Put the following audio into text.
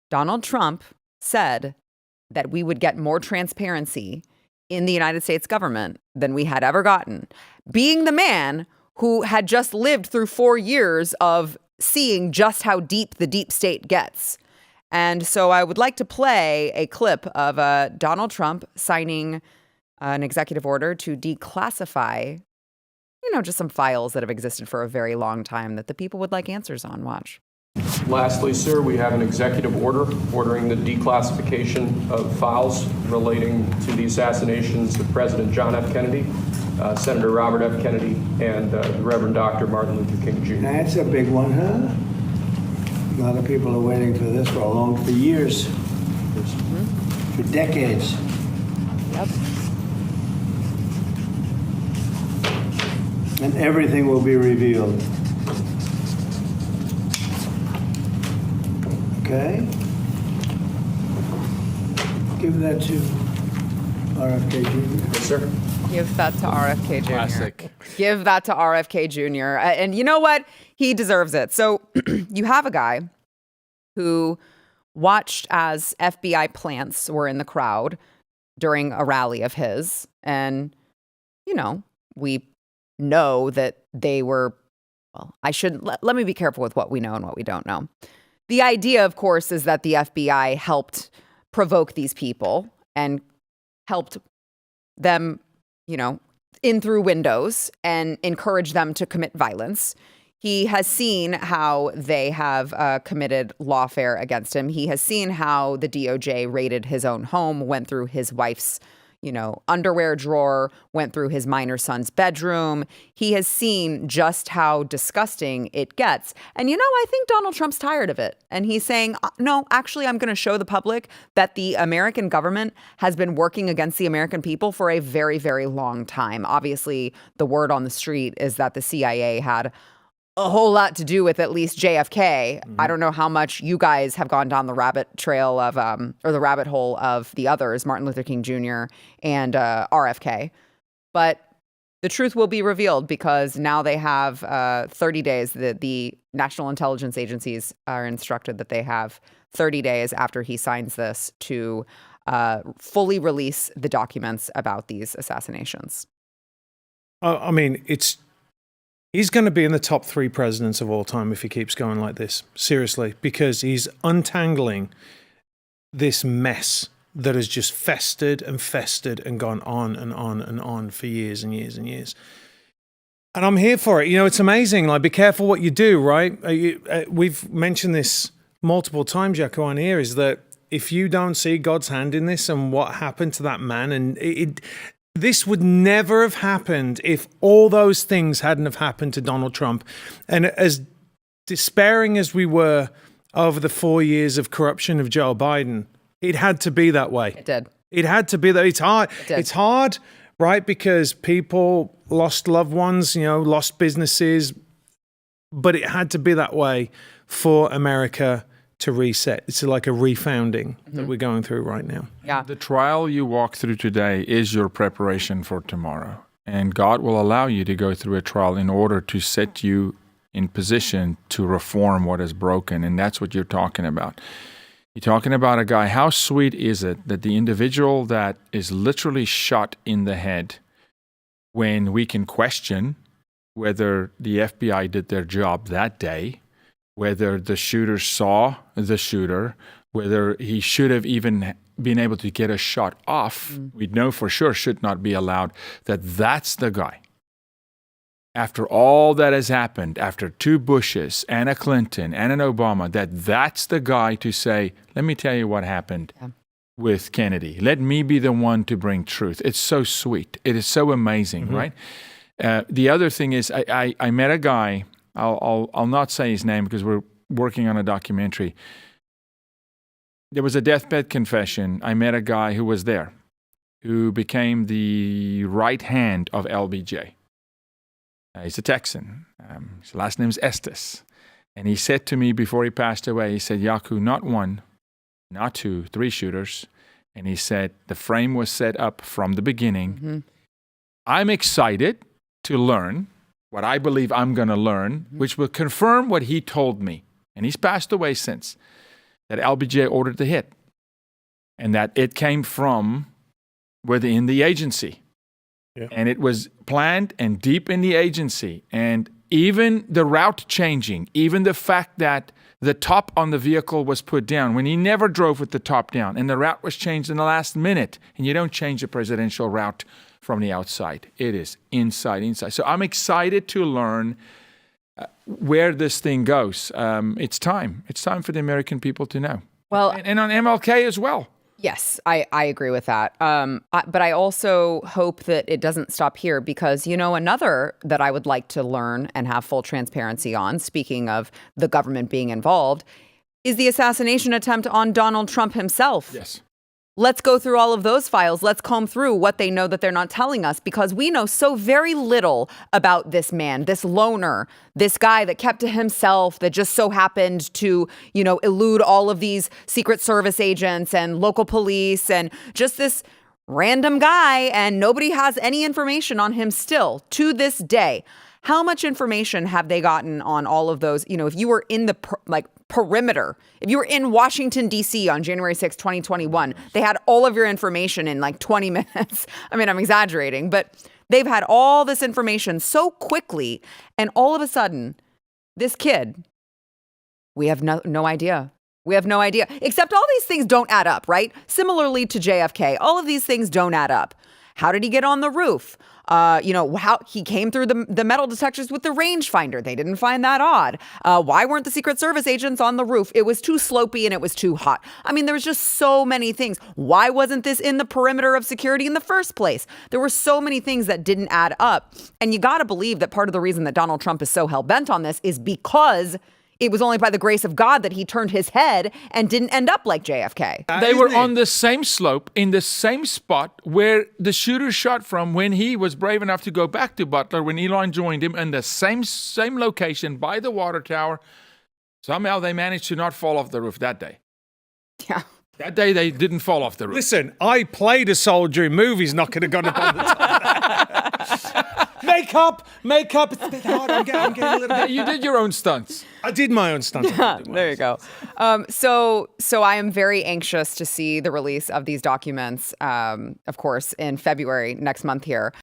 Donald Trump said that we would get more transparency in the United States government than we had ever gotten, being the man who had just lived through 4 years of seeing just how deep the deep state gets. And so I would like to play a clip of Donald Trump signing an executive order to declassify, just some files that have existed for a very long time that the people would like answers on. Watch. Lastly, sir, we have an executive order ordering the declassification of files relating to the assassinations of President John F. Kennedy, Senator Robert F. Kennedy, and Reverend Dr. Martin Luther King Jr. That's a big one, huh? A lot of people are waiting for this for years, for decades. Yep. And everything will be revealed. Okay? Give that to RFK Jr. Yes, sir. Give that to RFK Jr. Classic. Give that to RFK Jr. And you know what? He deserves it. So you have a guy who watched as FBI plants were in the crowd during a rally of his. And, we know that they were, let me be careful with what we know and what we don't know. The idea, of course, is that the FBI helped provoke these people and helped them, in through windows and encourage them to commit violence. He has seen how they have committed lawfare against him. He has seen how the DOJ raided his own home, went through his wife's, underwear drawer, went through his minor son's bedroom. He has seen just how disgusting it gets. And, I think Donald Trump's tired of it. And he's saying, no, actually, I'm going to show the public that the American government has been working against the American people for a very, very long time. Obviously, the word on the street is that the CIA had a whole lot to do with at least JFK. I don't know how much you guys have gone down the rabbit trail of, or the rabbit hole of the others, Martin Luther King Jr. and RFK. But the truth will be revealed because now they have 30 days. The national intelligence agencies are instructed that they have 30 days after he signs this to fully release the documents about these assassinations. He's going to be in the top 3 presidents of all time if he keeps going like this. Seriously, because he's untangling this mess that has just festered and gone on and on and on for years and years and years. And I'm here for it. It's amazing. Like, be careful what you do, right? We've mentioned this multiple times, Jaco, on here, is that if you don't see God's hand in this and what happened to that man, and this would never have happened if all those things hadn't have happened to Donald Trump. And as despairing as we were over the 4 years of corruption of Joe Biden, it had to be that way. It did. It had to be that. It's hard. It's hard, right? Because people lost loved ones, lost businesses, but it had to be that way for America to reset. It's like a refounding that we're going through right now. Yeah. The trial you walk through today is your preparation for tomorrow. And God will allow you to go through a trial in order to set you in position to reform what is broken. And that's what you're talking about. You're talking about a guy. How sweet is it that the individual that is literally shot in the head, when we can question whether the FBI did their job that day, whether the shooter saw the shooter, whether he should have even been able to get a shot off, we know for sure should not be allowed, that's the guy. After all that has happened, after 2 Bushes and a Clinton and an Obama, that's the guy to say, let me tell you what happened with Kennedy. Let me be the one to bring truth. It's so sweet. It is so amazing, right? The other thing is I met a guy, I'll not say his name because we're working on a documentary. There was a deathbed confession. I met a guy who was there, who became the right hand of LBJ. He's a Texan. His last name is Estes. And he said to me before he passed away, he said, Jaco, not 1, not 2, 3 shooters. And he said, the frame was set up from the beginning. I'm excited to learn what I believe I'm going to learn, which will confirm what he told me. And he's passed away since. that LBJ ordered the hit and that it came from within the agency. Yeah. And it was planned and deep in the agency. And even the route changing, even the fact that the top on the vehicle was put down when he never drove with the top down, and the route was changed in the last minute. And you don't change a presidential route from the outside. It is inside. So I'm excited to learn where this thing goes. It's time. It's time for the American people to know. Well, and on MLK as well. yes, I agree with that. But I also hope that it doesn't stop here because, another that I would like to learn and have full transparency on, speaking of the government being involved, is the assassination attempt on Donald Trump himself. Yes. Let's go through all of those files. Let's comb through what they know that they're not telling us because we know so very little about this man, this loner, this guy that kept to himself, that just so happened to, elude all of these Secret Service agents and local police and just this random guy. And nobody has any information on him still to this day. How much information have they gotten on all of those? If you were in the perimeter, if you were in Washington, D.C. on January 6, 2021, they had all of your information in 20 minutes. I mean, I'm exaggerating, but they've had all this information so quickly. And all of a sudden, this kid, we have no idea. We have no idea. Except all these things don't add up, right? Similarly to JFK, all of these things don't add up. How did he get on the roof? How he came through the metal detectors with the rangefinder. They didn't find that odd. Why weren't the Secret Service agents on the roof? It was too slopey and it was too hot. I mean, there was just so many things. Why wasn't this in the perimeter of security in the first place? There were so many things that didn't add up. And you got to believe that part of the reason that Donald Trump is so hell-bent on this is because it was only by the grace of God that he turned his head and didn't end up like JFK. They were on the same slope, in the same spot where the shooter shot from when he was brave enough to go back to Butler, when Elon joined him, in the same location by the water tower. Somehow they managed to not fall off the roof that day. Yeah. That day they didn't fall off the roof. Listen, I played a soldier in movies, not going to gone up on the top. Makeup. It's a bit hard. I'm getting a little bit. You did your own stunts. I did my own stunts. There you go. So I am very anxious to see the release of these documents, of course, in February next month here.